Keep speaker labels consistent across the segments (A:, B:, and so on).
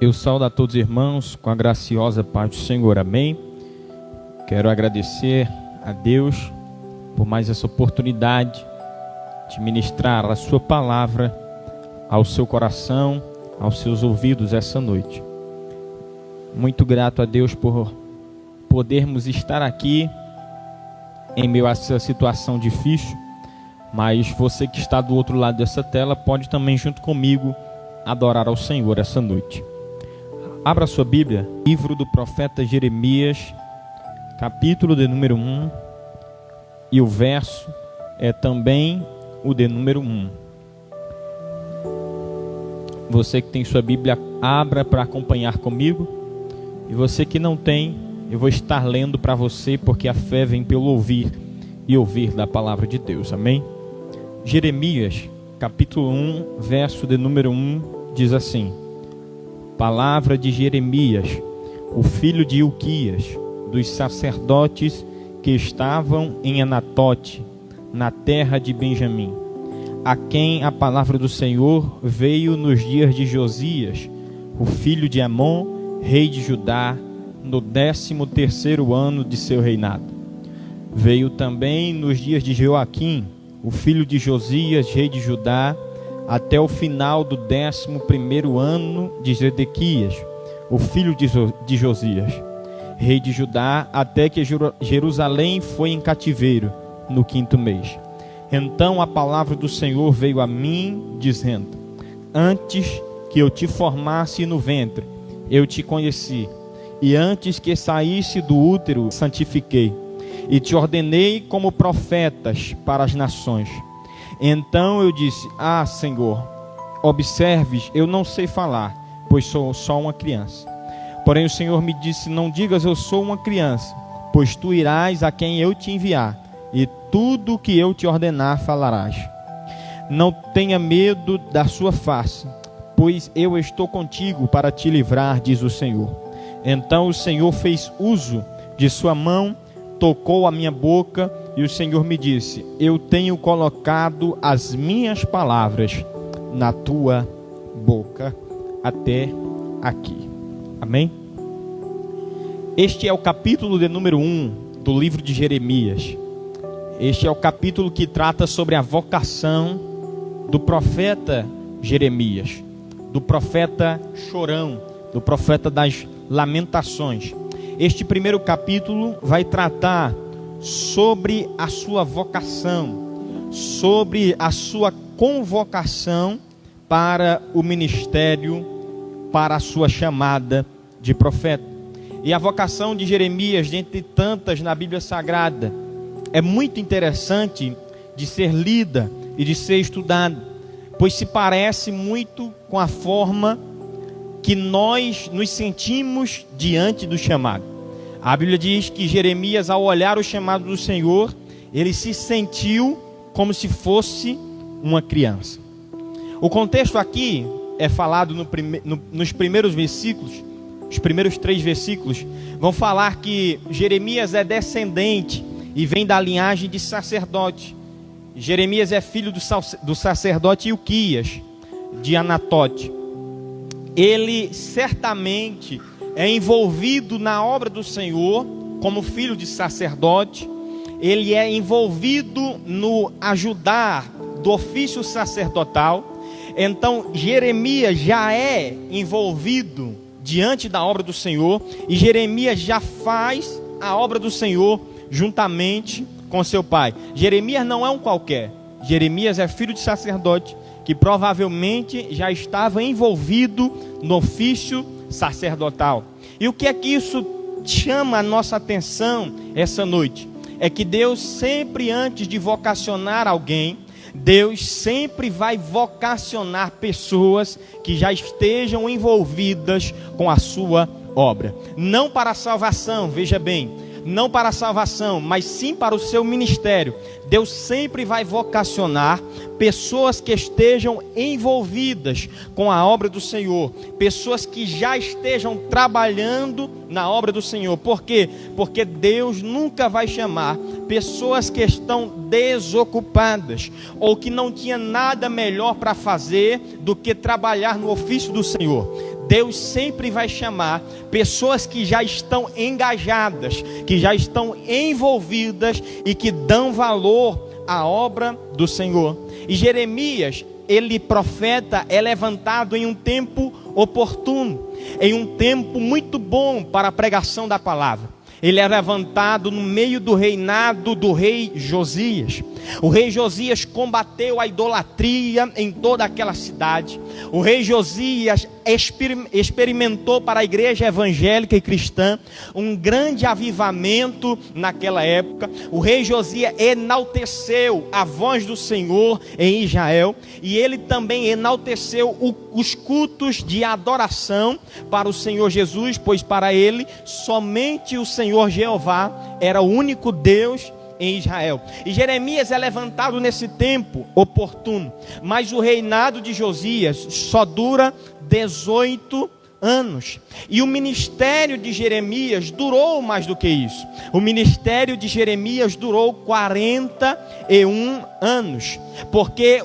A: Eu saúdo a todos os irmãos com a graciosa paz do Senhor, amém. Quero agradecer a Deus por mais essa oportunidade de ministrar a sua palavra ao seu coração, aos seus ouvidos essa noite. Muito grato a Deus por podermos estar aqui em meio a essa situação difícil, mas você que está do outro lado dessa tela pode também junto comigo adorar ao Senhor essa noite. Abra sua Bíblia, livro do profeta Jeremias, capítulo de número 1, e o verso é também o de número 1. Você que tem sua Bíblia, abra para acompanhar comigo. E você que não tem, eu vou estar lendo para você, porque a fé vem pelo ouvir e ouvir da palavra de Deus, amém? Jeremias, capítulo 1, verso de número 1, diz assim: Palavra de Jeremias, o filho de Ilquias, dos sacerdotes que estavam em Anatote, na terra de Benjamim, a quem a palavra do Senhor veio nos dias de Josias, o filho de Amon, rei de Judá, no 13º ano de seu reinado. Veio também nos dias de Joaquim, o filho de Josias, rei de Judá, até o final do 11º ano de Zedequias, o filho de Josias, rei de Judá, até que Jerusalém foi em cativeiro, no 5º mês. Então a palavra do Senhor veio a mim, dizendo: Antes que eu te formasse no ventre, eu te conheci, e antes que saísse do útero, santifiquei, e te ordenei como profetas para as nações. Então eu disse: Senhor, observes, eu não sei falar, pois sou só uma criança. Porém o Senhor me disse: Não digas eu sou uma criança, pois tu irás a quem eu te enviar, e tudo o que eu te ordenar falarás. Não tenha medo da sua face, pois eu estou contigo para te livrar, diz o Senhor. Então o Senhor fez uso de sua mão, tocou a minha boca, e o Senhor me disse: Eu tenho colocado as minhas palavras na tua boca. Até aqui. Amém? Este é o capítulo de número 1 do livro de Jeremias. Este é o capítulo que trata sobre a vocação do profeta Jeremias, do profeta chorão, do profeta das lamentações. Este primeiro capítulo vai tratar sobre a sua vocação, sobre a sua convocação para o ministério, para a sua chamada de profeta. E a vocação de Jeremias, dentre tantas na Bíblia Sagrada, é muito interessante de ser lida e de ser estudada, pois se parece muito com a forma que nós nos sentimos diante do chamado. A Bíblia diz que Jeremias, ao olhar o chamado do Senhor, ele se sentiu como se fosse uma criança. O contexto aqui é falado nos primeiros versículos. Os primeiros 3 versículos vão falar que Jeremias é descendente e vem da linhagem de sacerdote. Jeremias é filho do sacerdote Ilquias, de Anatote. Ele certamente é envolvido na obra do Senhor como filho de sacerdote. Ele é envolvido no ajudar do ofício sacerdotal. Então Jeremias já é envolvido diante da obra do Senhor, e Jeremias já faz a obra do Senhor juntamente com seu pai. Jeremias não é um qualquer. Jeremias é filho de sacerdote, que provavelmente já estava envolvido no ofício sacerdotal. E o que é que isso chama a nossa atenção essa noite? É que Deus sempre, antes de vocacionar alguém, Deus sempre vai vocacionar pessoas que já estejam envolvidas com a sua obra. Não para a salvação, veja bem, não para a salvação, mas sim para o seu ministério. Deus sempre vai vocacionar pessoas que estejam envolvidas com a obra do Senhor, pessoas que já estejam trabalhando na obra do Senhor. Por quê? Porque Deus nunca vai chamar pessoas que estão desocupadas ou que não tinha nada melhor para fazer do que trabalhar no ofício do Senhor. Deus sempre vai chamar pessoas que já estão engajadas, que já estão envolvidas e que dão valor à obra do Senhor. E Jeremias, ele profeta, é levantado em um tempo oportuno, em um tempo muito bom para a pregação da palavra. Ele é levantado no meio do reinado do rei Josias. O rei Josias combateu a idolatria em toda aquela cidade. O rei Josias experimentou para a igreja evangélica e cristã um grande avivamento naquela época. O rei Josias enalteceu a voz do Senhor em Israel, e ele também enalteceu os cultos de adoração para o Senhor Jesus, pois para ele somente o Senhor Jeová era o único Deus em Israel. E Jeremias é levantado nesse tempo oportuno, mas o reinado de Josias só dura 18 anos, e o ministério de Jeremias durou mais do que isso. O ministério de Jeremias durou 41 anos, porque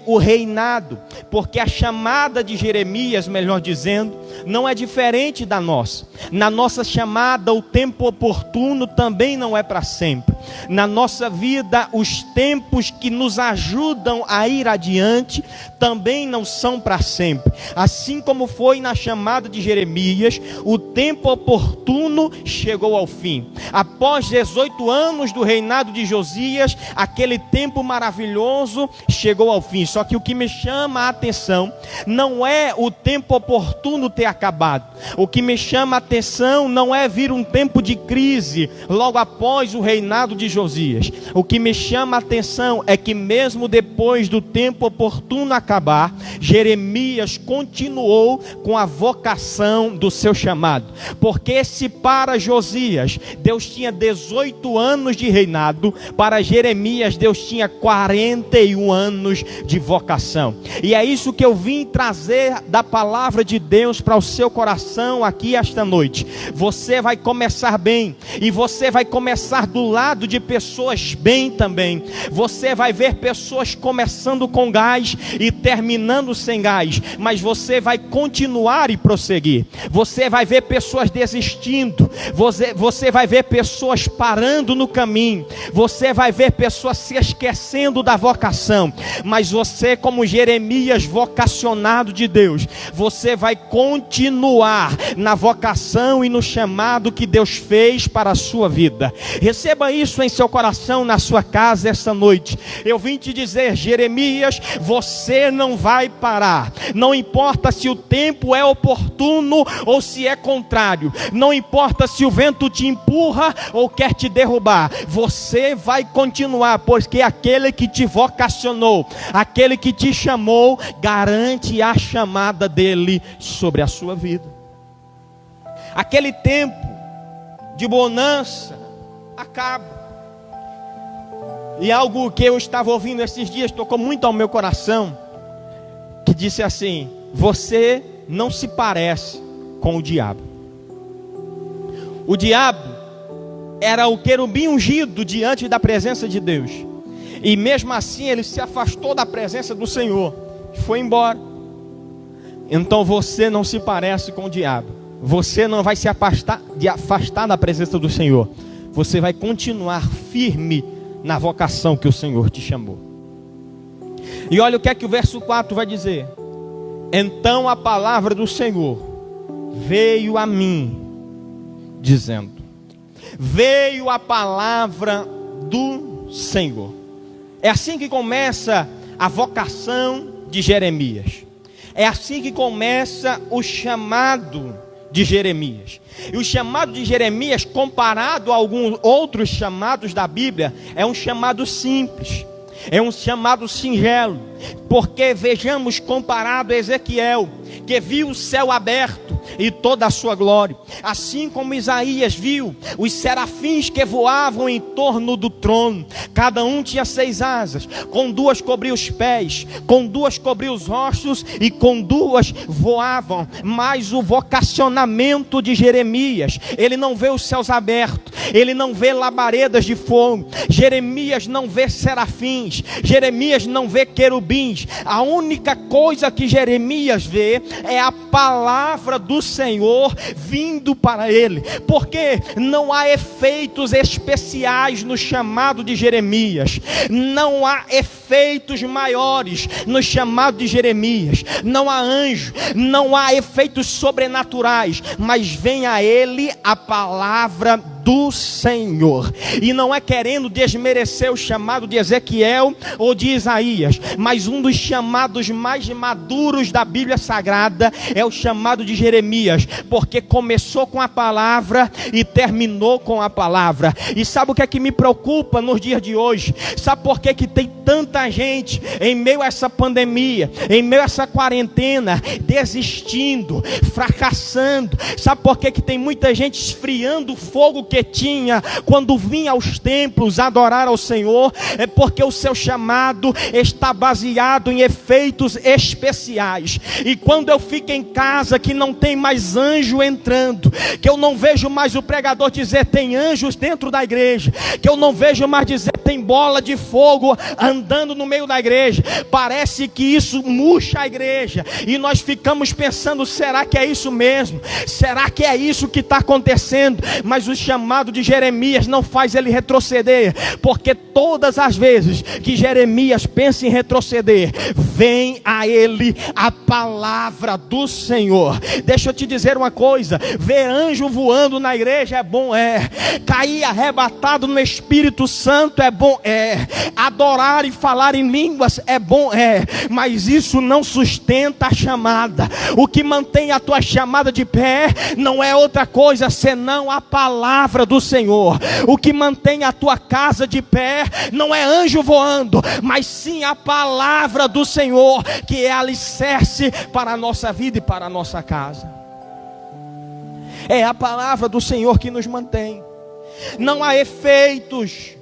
A: a chamada de Jeremias, melhor dizendo, não é diferente da nossa. Na nossa chamada, o tempo oportuno também não é para sempre. Na nossa vida, os tempos que nos ajudam a ir adiante também não são para sempre. Assim como foi na chamada de Jeremias, o tempo oportuno chegou ao fim. Após 18 anos do reinado de Josias, aquele tempo maravilhoso chegou ao fim. Só que o que me chama a atenção não é o tempo oportuno ter acabado. O que me chama a atenção não é vir um tempo de crise logo após o reinado de Josias. O que me chama a atenção é que mesmo depois do tempo oportuno acabar, Jeremias continuou com a vocação do seu chamado. Porque se para Josias Deus tinha 18 anos de reinado, para Jeremias Deus tinha 41 anos de vocação. E é isso que eu vim trazer da palavra de Deus para o seu coração aqui esta noite. Você vai começar bem, e você vai começar do lado de pessoas bem também. Você vai ver pessoas começando com gás e terminando sem gás, mas você vai continuar e prosseguir. Você vai ver pessoas desistindo, você vai ver pessoas parando no caminho, você vai ver pessoas se esquecendo da vocação, mas você, como Jeremias, vocacionado de Deus, você vai continuar na vocação e no chamado que Deus fez para a sua vida. Receba isso em seu coração, na sua casa esta noite. Eu vim te dizer, Jeremias, você não vai parar. Não importa se o tempo é oportuno ou se é contrário. Não importa se o vento te empurra ou quer te derrubar. Você vai continuar, porque aquele que te vocacionou, aquele que te chamou, garante a chamada dele sobre a sua vida. Aquele tempo de bonança acaba. E algo que eu estava ouvindo esses dias tocou muito ao meu coração, que disse assim: você não se parece com o diabo. O diabo era o querubim ungido diante da presença de Deus, e mesmo assim ele se afastou da presença do Senhor e foi embora. Então você não se parece com o diabo. Você não vai se afastar da presença do Senhor. Você vai continuar firme na vocação que o Senhor te chamou. E olha o que é que o verso 4 vai dizer: então a palavra do Senhor veio a mim, dizendo. Veio a palavra do Senhor. É assim que começa a vocação de Jeremias. É assim que começa o chamado de Jeremias. E o chamado de Jeremias, comparado a alguns outros chamados da Bíblia, é um chamado simples, é um chamado singelo. Porque vejamos, comparado a Ezequiel, que viu o céu aberto e toda a sua glória, assim como Isaías viu os serafins que voavam em torno do trono. Cada um tinha 6 asas, com 2 cobriam os pés, com 2 cobriam os rostos e com 2 voavam. Mas o vocacionamento de Jeremias, ele não vê os céus abertos, ele não vê labaredas de fogo. Jeremias não vê serafins, Jeremias não vê querubins. A única coisa que Jeremias vê é a palavra do Senhor vindo para ele. Porque não há efeitos especiais no chamado de Jeremias. Não há efeitos maiores no chamado de Jeremias. Não há anjo, não há efeitos sobrenaturais, mas vem a ele a palavra do Senhor. E não é querendo desmerecer o chamado de Ezequiel ou de Isaías, mas um dos chamados mais maduros da Bíblia Sagrada é o chamado de Jeremias, porque começou com a palavra e terminou com a palavra. E sabe o que é que me preocupa nos dias de hoje? Sabe por que tem tanta gente em meio a essa pandemia, em meio a essa quarentena, desistindo, fracassando? Sabe por que tem muita gente esfriando o fogo que tinha quando vinha aos templos adorar ao Senhor? É porque o seu chamado está baseado em efeitos especiais. E quando eu fico em casa que não tem mais anjo entrando, que eu não vejo mais o pregador dizer tem anjos dentro da igreja, que eu não vejo mais dizer tem bola de fogo andando no meio da igreja, parece que isso murcha a igreja, e nós ficamos pensando, será que é isso mesmo? Será que é isso que está acontecendo? Mas o chamado de Jeremias não faz ele retroceder, porque todas as vezes que Jeremias pensa em retroceder, vem a ele a palavra do Senhor. Deixa eu te dizer uma coisa: ver anjo voando na igreja é bom, cair arrebatado no Espírito Santo é bom, adorar e falar em línguas é bom, mas isso não sustenta a chamada. O que mantém a tua chamada de pé não é outra coisa senão a palavra do Senhor. O que mantém a tua casa de pé não é anjo voando, mas sim a palavra do Senhor, que é alicerce para a nossa vida e para a nossa casa. É a palavra do Senhor que nos mantém. Não há efeitos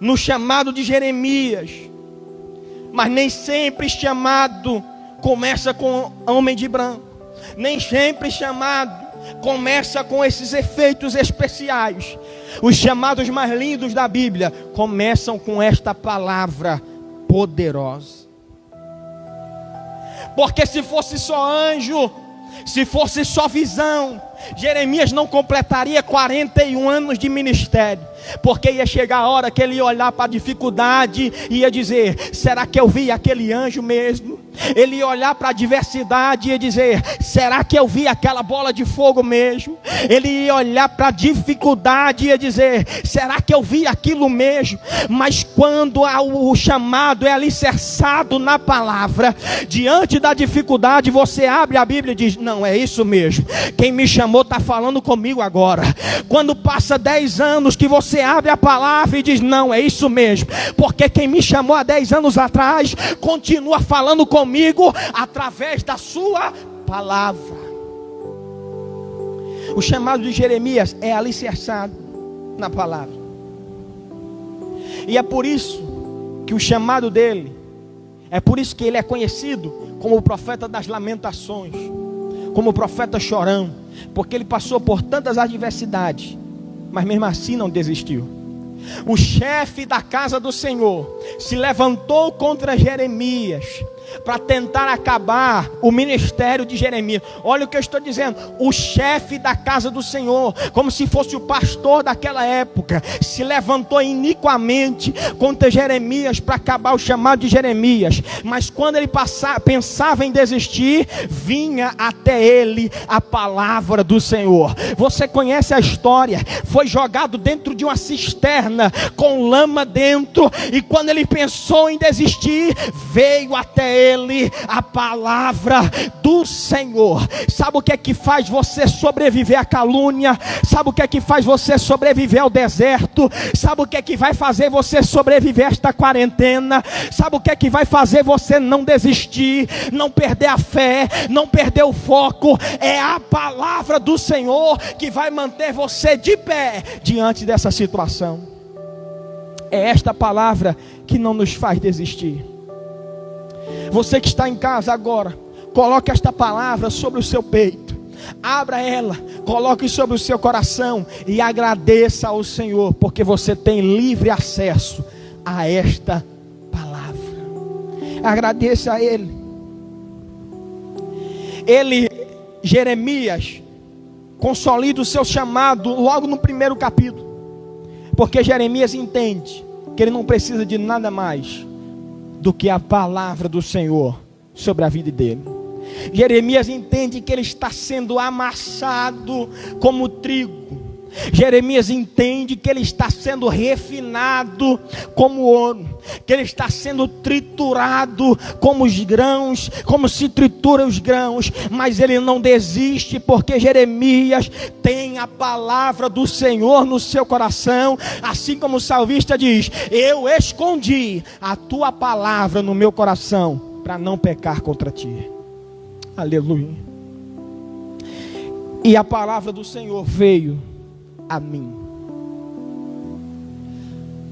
A: no chamado de Jeremias, mas nem sempre chamado começa com homem de branco, nem sempre chamado começa com esses efeitos especiais. Os chamados mais lindos da Bíblia começam com esta palavra poderosa. Porque se fosse só anjo, se fosse só visão, Jeremias não completaria 41 anos de ministério, porque ia chegar a hora que ele ia olhar para a dificuldade e ia dizer, será que eu vi aquele anjo mesmo? Ele ia olhar para a adversidade e ia dizer, será que eu vi aquela bola de fogo mesmo? Ele ia olhar para a dificuldade e ia dizer, será que eu vi aquilo mesmo? Mas quando o chamado é alicerçado na palavra, diante da dificuldade você abre a Bíblia e diz, não, é isso mesmo, quem me chamou está falando comigo agora. Quando passa 10 anos que você abre a palavra e diz, não, é isso mesmo, porque quem me chamou há 10 anos atrás continua falando comigo através da sua palavra. O chamado de Jeremias é alicerçado na palavra, e é por isso que o chamado dele, é por isso que ele é conhecido como o profeta das lamentações, como o profeta chorão, porque ele passou por tantas adversidades, mas mesmo assim não desistiu. O chefe da casa do Senhor se levantou contra Jeremias para tentar acabar o ministério de Jeremias. Olha o que eu estou dizendo, o chefe da casa do Senhor, como se fosse o pastor daquela época, se levantou iniquamente contra Jeremias para acabar o chamado de Jeremias. Mas quando ele pensava em desistir, vinha até ele a palavra do Senhor. Você conhece a história, foi jogado dentro de uma cisterna com lama dentro, e quando ele pensou em desistir, veio até ele a palavra do Senhor. Sabe o que é que faz você sobreviver à calúnia? Sabe o que é que faz você sobreviver ao deserto? Sabe o que é que vai fazer você sobreviver a esta quarentena? Sabe o que é que vai fazer você não desistir, não perder a fé, não perder o foco? É a palavra do Senhor que vai manter você de pé diante dessa situação. É esta palavra que não nos faz desistir. Você que está em casa agora, coloque esta palavra sobre o seu peito, abra ela, coloque sobre o seu coração e agradeça ao Senhor, porque você tem livre acesso a esta palavra. Agradeça a Ele. Ele
B: Jeremias consolida o seu chamado logo no primeiro capítulo, porque Jeremias entende que ele não precisa de nada mais do que a palavra do Senhor sobre a vida dele. Jeremias entende que ele está sendo amassado como trigo. Jeremias entende que ele está sendo refinado como ouro, que ele está sendo triturado como os grãos, como se tritura os grãos, mas ele não desiste, porque Jeremias tem a palavra do Senhor no seu coração, assim como o salmista diz: eu escondi a tua palavra no meu coração, para não pecar contra ti. Aleluia. E a palavra do Senhor veio a mim,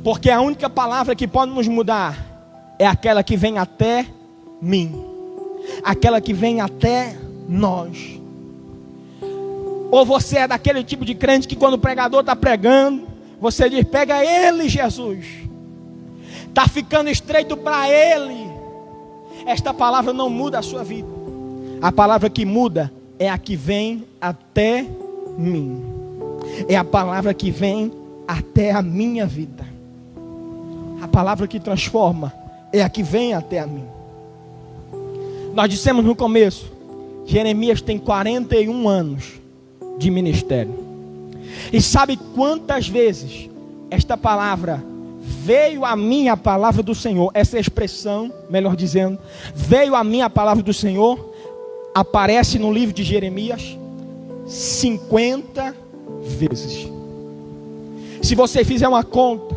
B: porque a única palavra que pode nos mudar é aquela que vem até mim, aquela que vem até nós. Ou você é daquele tipo de crente que quando o pregador está pregando, você diz: pega ele, Jesus, está ficando estreito para ele. Esta palavra não muda a sua vida. A palavra que muda é a que vem até mim, é a palavra que vem até a minha vida. A palavra que transforma é a que vem até a mim. Nós dissemos no começo, Jeremias tem 41 anos de ministério. E sabe quantas vezes esta palavra veio a mim, a palavra do Senhor? Essa expressão, melhor dizendo, veio a mim a palavra do Senhor, aparece no livro de Jeremias 50 vezes. Se você fizer uma conta,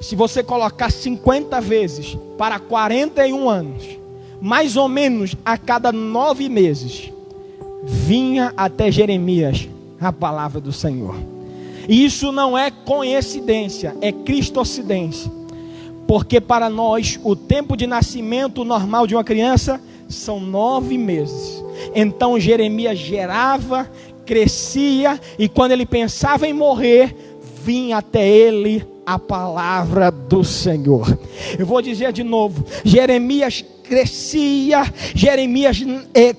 B: se você colocar 50 vezes para 41 anos, mais ou menos a cada 9 meses, vinha até Jeremias a palavra do Senhor. E isso não é coincidência, é cristocidência. Porque para nós, o tempo de nascimento normal de uma criança são 9 meses. Então Jeremias gerava, crescia, e quando ele pensava em morrer, vinha até ele a palavra do Senhor. Eu vou dizer de novo, Jeremias crescia, Jeremias,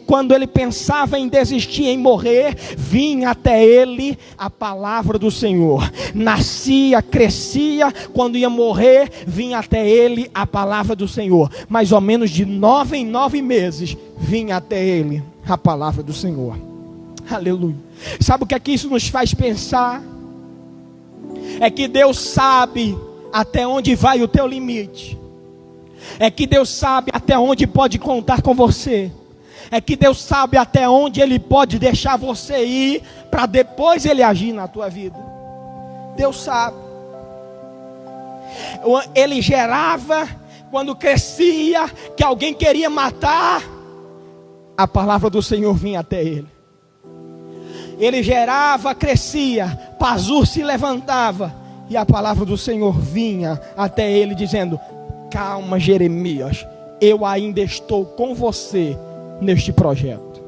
B: quando ele pensava em desistir, em morrer, vinha até ele a palavra do Senhor. Nascia, crescia, quando ia morrer, vinha até ele a palavra do Senhor. Mais ou menos de 9 em 9 meses, vinha até ele a palavra do Senhor. Aleluia. Sabe o que é que isso nos faz pensar? É que Deus sabe até onde vai o teu limite. É que Deus sabe até onde pode contar com você. É que Deus sabe até onde Ele pode deixar você ir, para depois Ele agir na tua vida. Deus sabe. Ele gerava, quando crescia, que alguém queria matar, a palavra do Senhor vinha até ele. Ele gerava, crescia, Pazur se levantava, e a palavra do Senhor vinha até ele dizendo: calma, Jeremias, eu ainda estou com você neste projeto.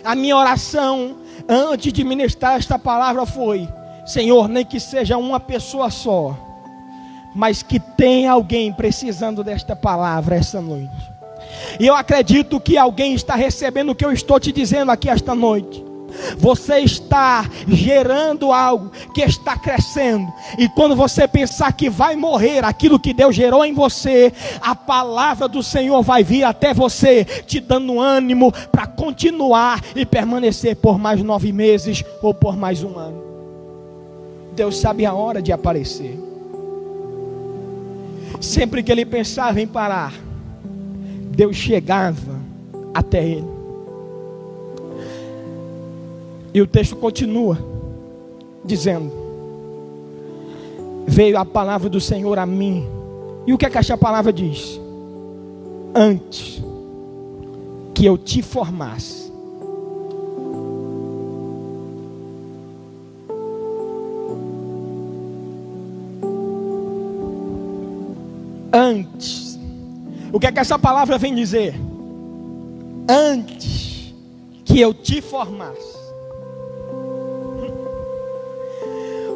B: A minha oração antes de ministrar esta palavra foi: Senhor, nem que seja uma pessoa só, mas que tenha alguém precisando desta palavra essa noite. E eu acredito que alguém está recebendo o que eu estou te dizendo aqui esta noite. Você está gerando algo que está crescendo, e quando você pensar que vai morrer aquilo que Deus gerou em você, a palavra do Senhor vai vir até você, te dando ânimo para continuar e permanecer por mais 9 meses ou por mais 1 ano. Deus sabe a hora de aparecer. Sempre que ele pensava em parar, Deus chegava até ele. E o texto continua dizendo: veio a palavra do Senhor a mim. E o que é que esta palavra diz? Antes que eu te formasse, antes. O que é que essa palavra vem dizer? Antes que eu te formasse.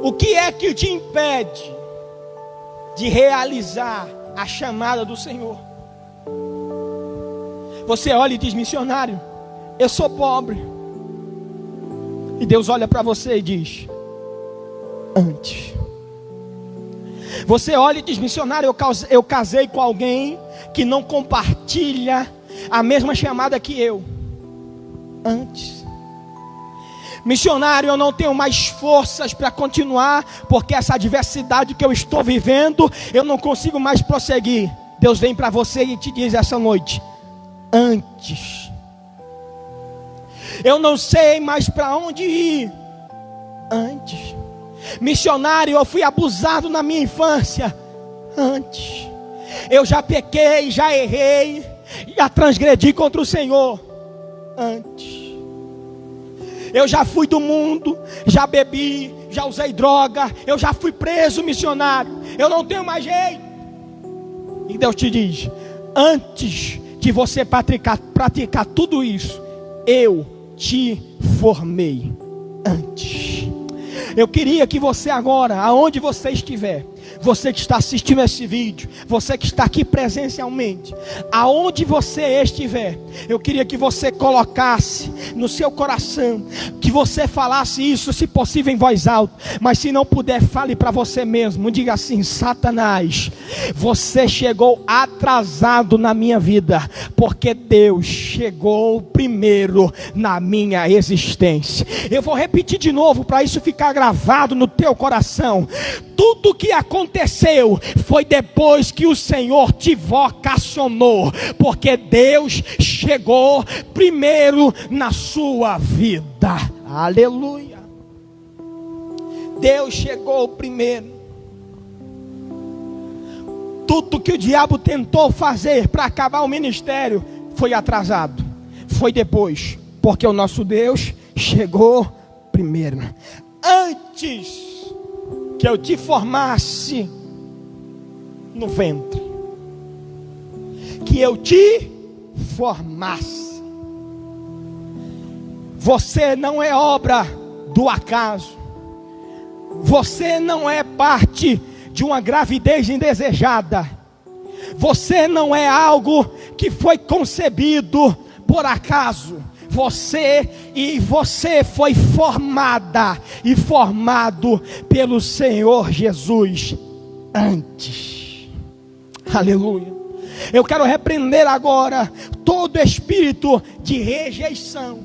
B: O que é que te impede de realizar a chamada do Senhor? Você olha e diz: missionário, eu sou pobre, E Deus olha para você e diz: antes. Você olha e diz: missionário, eu casei com alguém que não compartilha a mesma chamada que eu. Antes. Missionário, eu não tenho mais forças para continuar, porque essa adversidade que eu estou vivendo, eu não consigo mais prosseguir. Deus vem para você e te diz essa noite: antes. Eu não sei mais para onde ir. Antes. Missionário, eu fui abusado na minha infância. Antes. Eu já pequei, já errei, já transgredi contra o Senhor. Antes. Eu já fui do mundo, já bebi, já usei droga, eu já fui preso, missionário. Eu não tenho mais jeito. E Deus te diz: antes de você praticar tudo isso, eu te formei. Antes. Eu queria que você agora, aonde você estiver, você que está assistindo esse vídeo, você que está aqui presencialmente, aonde você estiver, eu queria que você colocasse no seu coração, que você falasse isso, se possível em voz alta, mas se não puder, fale para você mesmo, diga assim: Satanás, você chegou atrasado na minha vida, porque Deus chegou primeiro na minha existência. Eu vou repetir de novo para isso ficar gravado no teu coração. Tudo que aconteceu foi depois que o Senhor te vocacionou, porque Deus chegou primeiro na sua vida. Aleluia. Deus chegou primeiro. Tudo que o diabo tentou fazer para acabar o ministério foi atrasado, foi depois, porque o nosso Deus chegou primeiro. Antes que eu te formasse no ventre, que eu te formasse. Você não é obra do acaso. Você não é parte de uma gravidez indesejada. Você não é algo que foi concebido por acaso. Você foi formada e formado pelo Senhor Jesus antes. Aleluia. Eu quero repreender agora todo espírito de rejeição,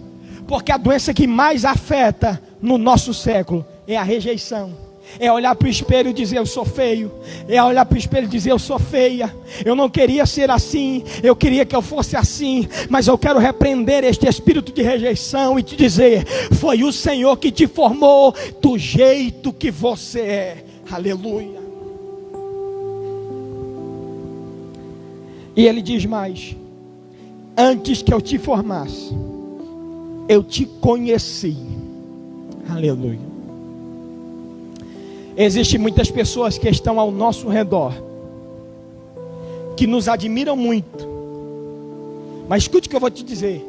B: porque a doença que mais afeta no nosso século é a rejeição. É olhar para o espelho e dizer: eu sou feio. É olhar para o espelho e dizer: eu sou feia. Eu não queria ser assim, eu queria que eu fosse assim. Mas eu quero repreender este espírito de rejeição e te dizer: foi o Senhor que te formou do jeito que você é. Aleluia. E ele diz mais: antes que eu te formasse, eu te conheci. Aleluia. Existem muitas pessoas que estão ao nosso redor, que nos admiram muito. Mas escute o que eu vou te dizer.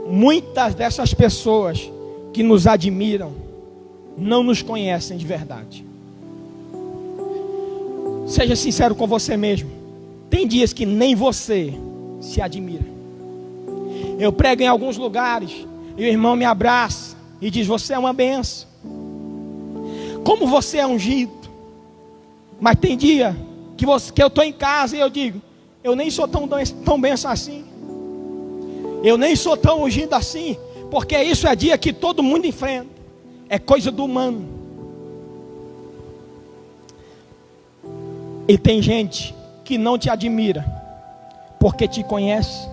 B: Muitas dessas pessoas que nos admiram não nos conhecem de verdade. Seja sincero com você mesmo. Tem dias que nem você se admira. Eu prego em alguns lugares e o irmão me abraça e diz: você é uma benção. Como você é ungido. Mas tem dia que eu estou em casa e eu digo: eu nem sou tão benção assim. Eu nem sou tão ungido assim. Porque isso é dia que todo mundo enfrenta. É coisa do humano. E tem gente que não te admira porque te conhece.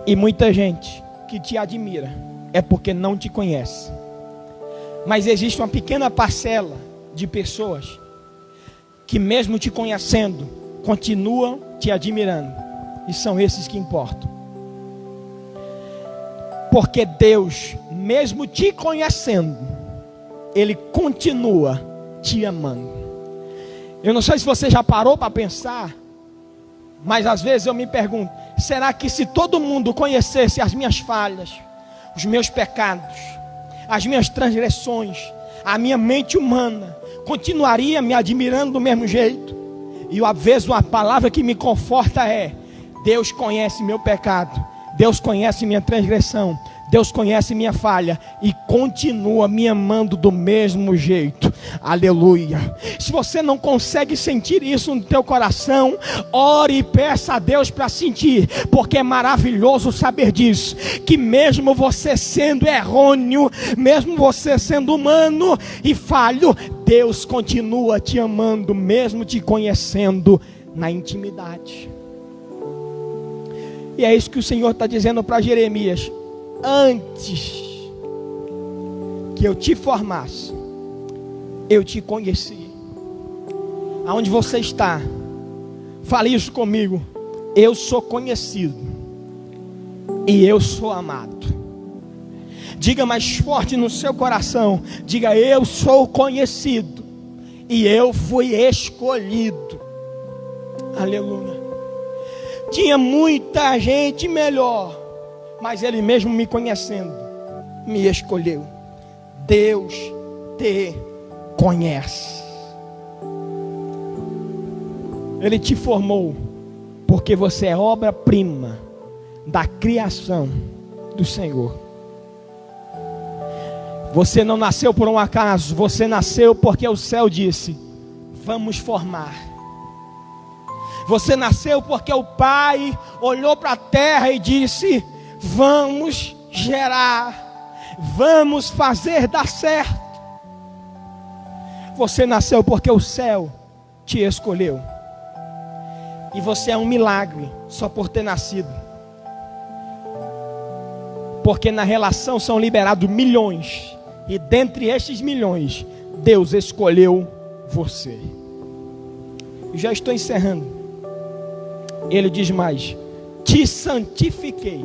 B: E muita gente que te admira é porque não te conhece. Mas existe uma pequena parcela de pessoas que mesmo te conhecendo, continuam te admirando. E são esses que importam. Porque Deus, mesmo te conhecendo, Ele continua te amando. Eu não sei se você já parou para pensar, mas às vezes eu me pergunto: será que se todo mundo conhecesse as minhas falhas, os meus pecados, as minhas transgressões, a minha mente humana continuaria me admirando do mesmo jeito? E às vezes uma palavra que me conforta é: Deus conhece meu pecado, Deus conhece minha transgressão, Deus conhece minha falha e continua me amando do mesmo jeito. Aleluia. Se você não consegue sentir isso no teu coração, ore e peça a Deus para sentir, porque é maravilhoso saber disso, que mesmo você sendo errôneo, mesmo você sendo humano e falho, Deus continua te amando, mesmo te conhecendo na intimidade. E é isso que o Senhor está dizendo para Jeremias: antes que eu te formasse, eu te conheci. Aonde você está, fale isso comigo: eu sou conhecido e eu sou amado. Diga mais forte no seu coração, diga: eu sou conhecido e eu fui escolhido. Aleluia. Tinha muita gente melhor, mas Ele mesmo me conhecendo, me escolheu. Deus te conhece. Ele te formou, porque você é obra-prima da criação do Senhor. Você não nasceu por um acaso, você nasceu porque o céu disse: vamos formar. Você nasceu porque o Pai olhou para a terra e disse: vamos gerar, vamos fazer dar certo. Você nasceu porque o céu te escolheu. E você é um milagre só por ter nascido. Porque na relação são liberados milhões, e dentre estes milhões, Deus escolheu você. Já estou encerrando. Ele diz mais: te santifiquei.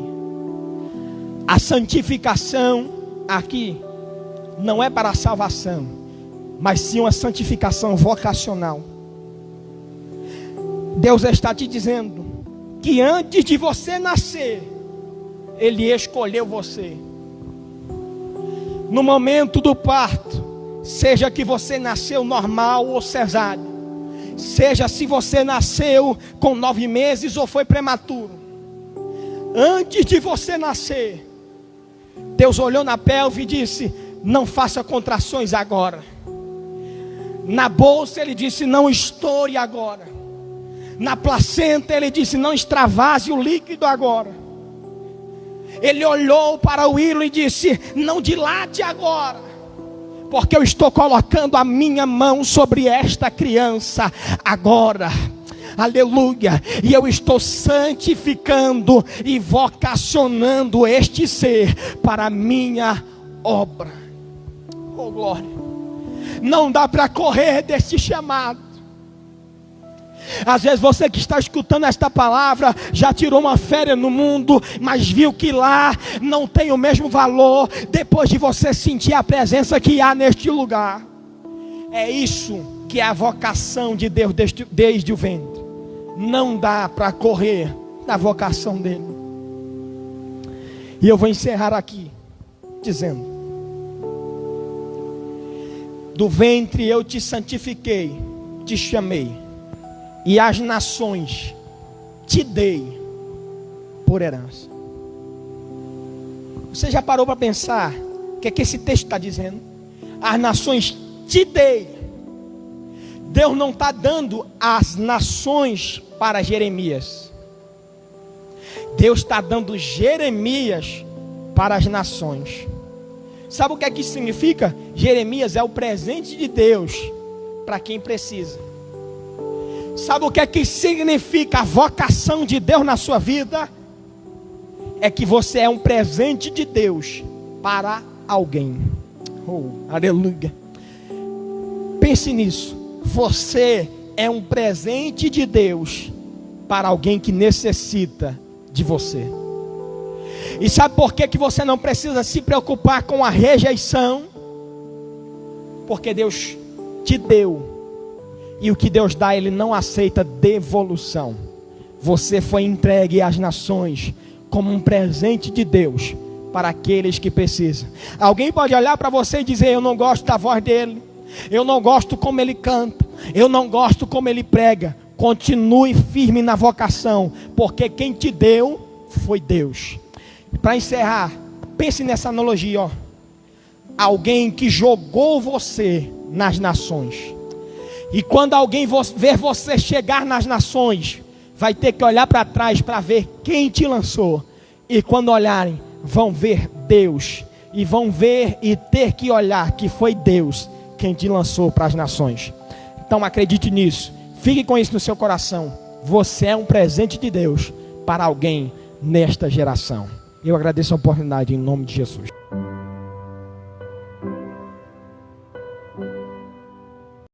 B: A santificação aqui não é para a salvação, mas sim uma santificação vocacional. Deus está te dizendo que antes de você nascer, Ele escolheu você. No momento do parto, seja que você nasceu normal ou cesárea, seja se você nasceu com 9 meses ou foi prematuro, antes de você nascer, Deus olhou na pelve e disse: não faça contrações agora. Na bolsa Ele disse: não estoure agora. Na placenta Ele disse: não extravase o líquido agora. Ele olhou para o hilo e disse: não dilate agora, porque eu estou colocando a minha mão sobre esta criança agora. Aleluia. E eu estou santificando e vocacionando este ser para a minha obra. Oh glória. Não dá para correr desse chamado. Às vezes você que está escutando esta palavra já tirou uma férias no mundo, mas viu que lá não tem o mesmo valor depois de você sentir a presença que há neste lugar. É isso que é a vocação de Deus desde o ventre. Não dá para correr da vocação dele. E eu vou encerrar aqui dizendo: do ventre eu te santifiquei, te chamei, e as nações te dei por herança. Você já parou para pensar o que é que esse texto está dizendo? As nações te dei. Deus não está dando as nações para Jeremias. Deus está dando Jeremias para as nações. Sabe o que é que isso significa? Jeremias é o presente de Deus para quem precisa. Sabe o que é que significa a vocação de Deus na sua vida? É que você é um presente de Deus para alguém. Oh, aleluia. Pense nisso. Você é um presente de Deus para alguém que necessita de você. E sabe por que você não precisa se preocupar com a rejeição? Porque Deus te deu. E o que Deus dá, Ele não aceita devolução. Você foi entregue às nações como um presente de Deus para aqueles que precisam. Alguém pode olhar para você e dizer: eu não gosto da voz dele, eu não gosto como ele canta, eu não gosto como ele prega. Continue firme na vocação, porque quem te deu foi Deus. Para encerrar, Pense nessa analogia, ó. Alguém que jogou você nas nações. E quando alguém ver você chegar nas nações, vai ter que olhar para trás para ver quem te lançou. E quando olharem, vão ver Deus. E vão ver e ter que olhar que foi Deus quem te lançou para as nações. Então acredite nisso. Fique com isso no seu coração. Você é um presente de Deus para alguém nesta geração. Eu agradeço a oportunidade em nome de Jesus.